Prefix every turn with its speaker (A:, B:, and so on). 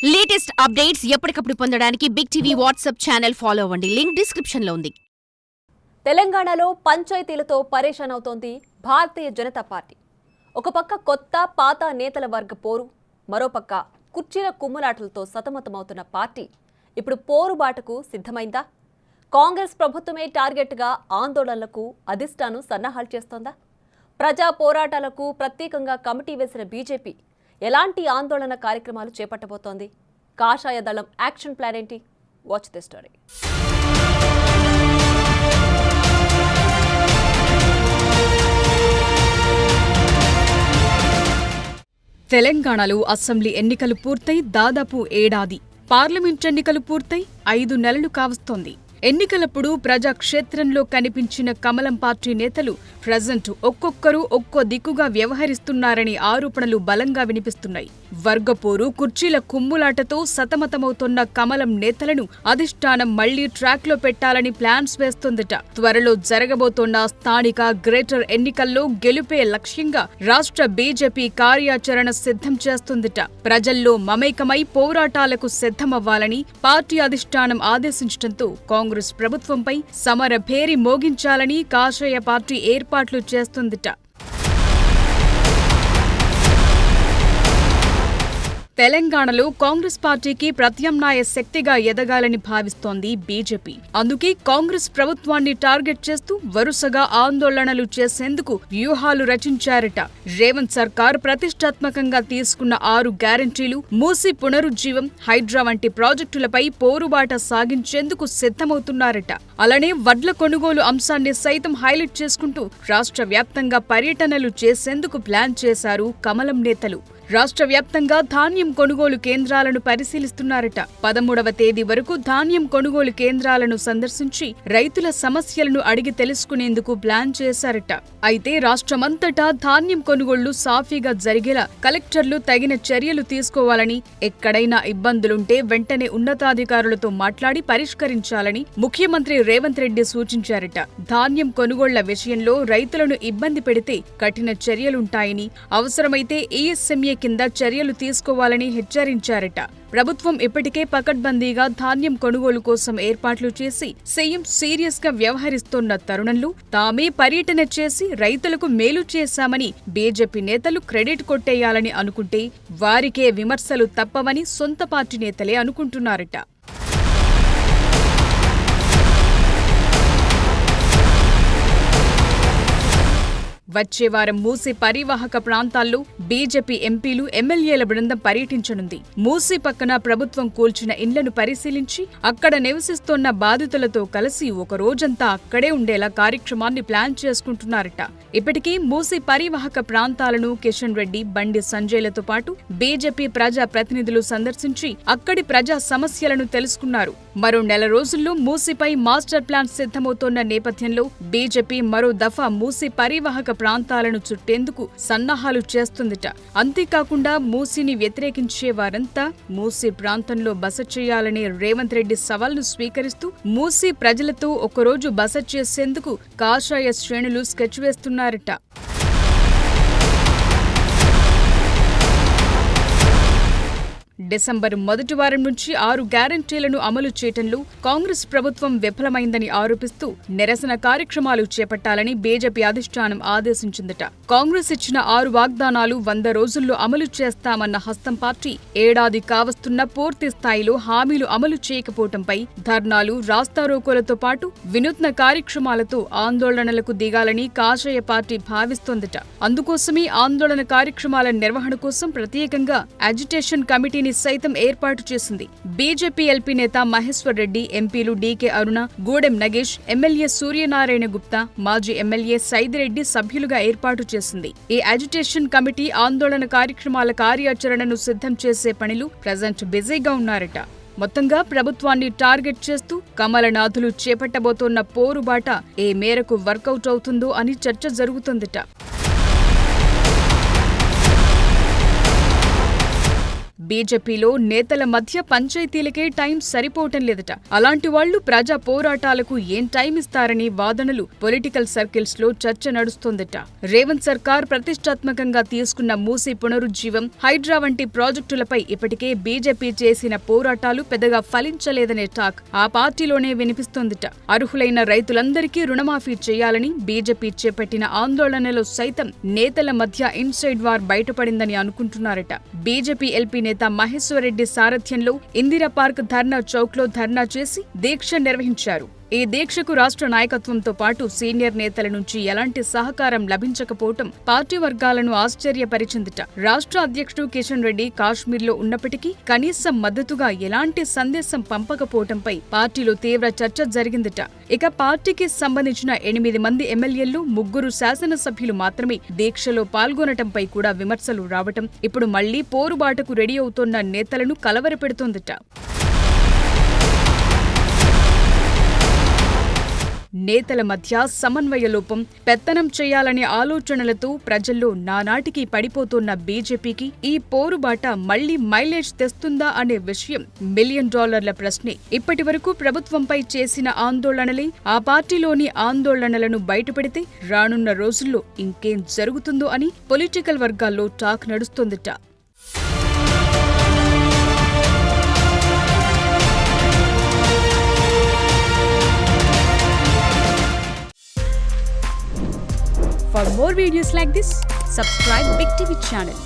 A: Latest updates ఎప్పటికప్పుడు పొందడానికి big TV WhatsApp channel follow అవ్వండి. లింక్ డిస్క్రిప్షన్ లో ఉంది.
B: తెలంగాణలో పంచాయతీలతో పరేషాన్ అవుతోంది భారతీయ జనతా పార్టీ. ఒక పక్క కొత్త పాత నేతల వర్గ పోరు, మరోపక్క కుర్చీల కుమ్ములాటలతో సతమతమవుతున్న పార్టీ ఇప్పుడు పోరుబాటకు సిద్ధమైందా? కాంగ్రెస్ ప్రభుత్వమే టార్గెట్గా ఆందోళనలకు అధిష్టానం సన్నాహాలు చేస్తోందా? ప్రజా పోరాటాలకు ప్రత్యేకంగా కమిటీ వేసిన బీజేపీ ఎలాంటి ఆందోళన కార్యక్రమాలు చేపట్టబోతోంది? కాషాయ దళం యాక్షన్ ప్లాన్ ఏంటి? Watch the story.
C: తెలంగాణలో అసెంబ్లీ ఎన్నికలు పూర్తయి దాదాపు ఏడాది, పార్లమెంట్ ఎన్నికలు పూర్తయి 5 నెలలు కావస్తోంది. ఎన్నికలప్పుడు ప్రజాక్షేత్రంలో కనిపించిన కమలం పార్టీ నేతలు ప్రజెంట్ ఒక్కొక్కరు ఒక్కో దిక్కుగా వ్యవహరిస్తున్నారని ఆరోపణలు బలంగా వినిపిస్తున్నాయి. వర్గపోరు, కుర్చీల కుమ్ములాటతో సతమతమవుతున్న కమలం నేతలను అధిష్టానం మళ్లీ ట్రాక్లో పెట్టాలని ప్లాన్స్ వేస్తోందట. త్వరలో జరగబోతోన్న స్థానిక గ్రేటర్ ఎన్నికల్లో గెలుపే లక్ష్యంగా రాష్ట్ర బీజేపీ కార్యాచరణ సిద్ధం చేస్తోందట. ప్రజల్లో మమేకమై పోరాటాలకు సిద్ధమవ్వాలని పార్టీ అధిష్టానం ఆదేశించడంతో కాంగ్రెస్ ప్రభుత్వంపై సమర భేరి మోగించాలని కాషాయ పార్టీ ఏర్పాట్లు చేస్తోందట. తెలంగాణలో కాంగ్రెస్ పార్టీకి ప్రత్యామ్నాయ శక్తిగా ఎదగాలని భావిస్తోంది బీజేపీ. అందుకే కాంగ్రెస్ ప్రభుత్వాన్ని టార్గెట్ చేస్తూ వరుసగా ఆందోళనలు చేసేందుకు వ్యూహాలు రచించారట. రేవంత్ సర్కార్ ప్రతిష్టాత్మకంగా తీసుకున్న 6 గ్యారంటీలు, మూసీ పునరుజ్జీవం, హైడ్రా వంటి ప్రాజెక్టులపై పోరుబాట సాగించేందుకు సిద్ధమవుతున్నారట. అలానే వడ్ల కొనుగోలు అంశాన్ని సైతం హైలైట్ చేసుకుంటూ రాష్ట్ర వ్యాప్తంగా పర్యటనలు చేసేందుకు ప్లాన్ చేశారు కమలం నేతలు. రాష్ట్ర వ్యాప్తంగా ధాన్యం కొనుగోలు కేంద్రాలను పరిశీలిస్తున్నారట. 13వ తేదీ వరకు ధాన్యం కొనుగోలు కేంద్రాలను సందర్శించి రైతుల సమస్యలను అడిగి తెలుసుకునేందుకు ప్లాన్ చేశారట. అయితే రాష్ట్రమంతటా ధాన్యం కొనుగోళ్లు సాఫీగా జరిగేలా కలెక్టర్లు తగిన చర్యలు తీసుకోవాలని, ఎక్కడైనా ఇబ్బందులుంటే వెంటనే ఉన్నతాధికారులతో మాట్లాడి పరిష్కరించాలని ముఖ్యమంత్రి రేవంత్ రెడ్డి సూచించారట. ధాన్యం కొనుగోళ్ల విషయంలో రైతులను ఇబ్బంది పెడితే కఠిన చర్యలుంటాయని, అవసరమైతే ఈఎస్ఎంఏ కింద చర్యలు తీసుకోవాలని హెచ్చరించారట. ప్రభుత్వం ఇప్పటికే పకడ్బందీగా ధాన్యం కొనుగోలు కోసం ఏర్పాట్లు చేసి సీఎం సీరియస్ గా వ్యవహరిస్తోన్న తరుణంలో తామే పర్యటన చేసి రైతులకు మేలు చేశామని బీజేపీ నేతలు క్రెడిట్ కొట్టేయాలని అనుకుంటే వారికే విమర్శలు తప్పవని సొంత పార్టీ నేతలే అనుకుంటున్నారట. వచ్చే వారం మూసీ పరివాహక ప్రాంతాల్లో బీజేపీ ఎంపీలు, ఎమ్మెల్యేల బృందం పర్యటించనుంది. మూసీ పక్కన ప్రభుత్వం కూల్చిన ఇండ్లను పరిశీలించి అక్కడ నివసిస్తోన్న బాధితులతో కలిసి ఒక రోజంతా అక్కడే ఉండేలా కార్యక్రమాన్ని ప్లాన్ చేసుకుంటున్నారట. ఇప్పటికీ మూసీ పరివాహక ప్రాంతాలను కిషన్ రెడ్డి, బండి సంజయ్లతో పాటు బీజేపీ ప్రజా ప్రతినిధులు సందర్శించి అక్కడి ప్రజా సమస్యలను తెలుసుకున్నారు. మరో నెల రోజుల్లో మూసీపై మాస్టర్ ప్లాన్ సిద్ధమవుతోన్న నేపథ్యంలో బీజేపీ మరో దఫా మూసీ పరివాహక ప్రాంతాలను చుట్టేందుకు సన్నాహాలు చేస్తుందట. అంతేకాకుండా మూసీని వ్యతిరేకించే వారంతా మూసీ ప్రాంతంలో బస చేయాలనే రేవంత్ రెడ్డి సవాల్ను స్వీకరిస్తూ మూసీ ప్రజలతో ఒకరోజు బస చేసేందుకు కాషాయ శ్రేణులు స్కెచ్ వేస్తున్నారట. డిసెంబర్ మొదటి వారం నుంచి 6 గ్యారంటీలను అమలు చేయటంలో కాంగ్రెస్ ప్రభుత్వం విఫలమైందని ఆరోపిస్తూ నిరసన కార్యక్రమాలు చేపట్టాలని బీజేపీ అధిష్టానం ఆదేశించిందట. కాంగ్రెస్ ఇచ్చిన 6 వాగ్దానాలు 100 రోజుల్లో అమలు చేస్తామన్న హస్తం పార్టీ ఏడాది కావస్తున్న పూర్తి స్థాయిలో హామీలు అమలు చేయకపోవడంపై ధర్నాలు, రాస్తారోకోలతో పాటు వినూత్న కార్యక్రమాలతో ఆందోళనలకు దిగాలని కాషాయ పార్టీ భావిస్తోందట. అందుకోసమే ఆందోళన కార్యక్రమాల నిర్వహణ కోసం ప్రత్యేకంగా అజిటేషన్ కమిటీని సైతం ఏర్పాటు చేసింది. బీజేపీ ఎల్పీ నేత మహేశ్వర్ రెడ్డి, ఎంపీలు డీకే అరుణ, గూడెం నగేష్, ఎమ్మెల్యే సూర్యనారాయణ గుప్తా, మాజీ ఎమ్మెల్యే సైదిరెడ్డి సభ్యులుగా ఏర్పాటు చేసింది. ఈ అజిటేషన్ కమిటీ ఆందోళన కార్యక్రమాల కార్యాచరణను సిద్ధం చేసే పనిలో ప్రజెంట్ బిజీగా ఉన్నారట. మొత్తంగా ప్రభుత్వాన్ని టార్గెట్ చేస్తూ కమలనాథులు చేపట్టబోతోన్న పోరుబాట ఏ మేరకు వర్కౌట్ అవుతుందో అని చర్చ జరుగుతుందట. బీజేపీలో నేతల మధ్య పంచాయతీలకే టైం సరిపోవటం లేదట. అలాంటి వాళ్లు ప్రజా పోరాటాలకు ఏం టైం ఇస్తారని వాదనలు పొలిటికల్ సర్కిల్స్ లో చర్చ నడుస్తోందట. రేవంత్ సర్కార్ ప్రతిష్టాత్మకంగా తీసుకున్న మూసీ పునరుజ్జీవం, హైడ్రా వంటి ప్రాజెక్టులపై ఇప్పటికే బీజేపీ చేసిన పోరాటాలు పెద్దగా ఫలించలేదనే టాక్ ఆ పార్టీలోనే వినిపిస్తోందట. అర్హులైన రైతులందరికీ రుణమాఫీ చేయాలని బీజేపీ చేపట్టిన ఆందోళనలో సైతం నేతల మధ్య ఇన్సైడ్ వార్ బయటపడిందని అనుకుంటున్నారట. బీజేపీ ఎల్పీ నేత మహేశ్వర్ రెడ్డి సారథ్యంలో ఇందిరా పార్క్ ధర్నా చౌక్ లో ధర్నా చేసి దీక్ష నిర్వహించారు. ఈ దీక్షకు రాష్ట్ర నాయకత్వంతో పాటు సీనియర్ నేతల నుంచి ఎలాంటి సహకారం లభించకపోవటం పార్టీ వర్గాలను ఆశ్చర్యపరిచిందిట. రాష్ట్ర అధ్యక్షుడు కిషన్ రెడ్డి కాశ్మీర్లో ఉన్నప్పటికీ కనీసం మద్దతుగా ఎలాంటి సందేశం పంపకపోవటంపై పార్టీలో తీవ్ర చర్చ జరిగిందిట. ఇక పార్టీకి సంబంధించిన 8 మంది ఎమ్మెల్యేలు, 3 శాసనసభ్యులు మాత్రమే దీక్షలో పాల్గొనటంపై కూడా విమర్శలు రావటం ఇప్పుడు మళ్లీ పోరుబాటకు రెడీ అవుతోన్న నేతలను కలవరపెడుతోందిట. నేతల మధ్య సమన్వయ లోపం, పెత్తనం చేయాలనే ఆలోచనలతో ప్రజల్లో నానాటికి పడిపోతున్న బీజేపీకి ఈ పోరుబాట మళ్లీ మైలేజ్ తెస్తుందా అనే విషయం $1 మిలియన్ ప్రశ్నే. ఇప్పటి వరకు ప్రభుత్వంపై చేసిన ఆందోళనలే ఆ పార్టీలోని ఆందోళనలను బయటపెడితే రానున్న రోజుల్లో ఇంకేం జరుగుతుందో అని పొలిటికల్ వర్గాల్లో talk నడుస్తోందట. For more videos like this, subscribe Big TV channel.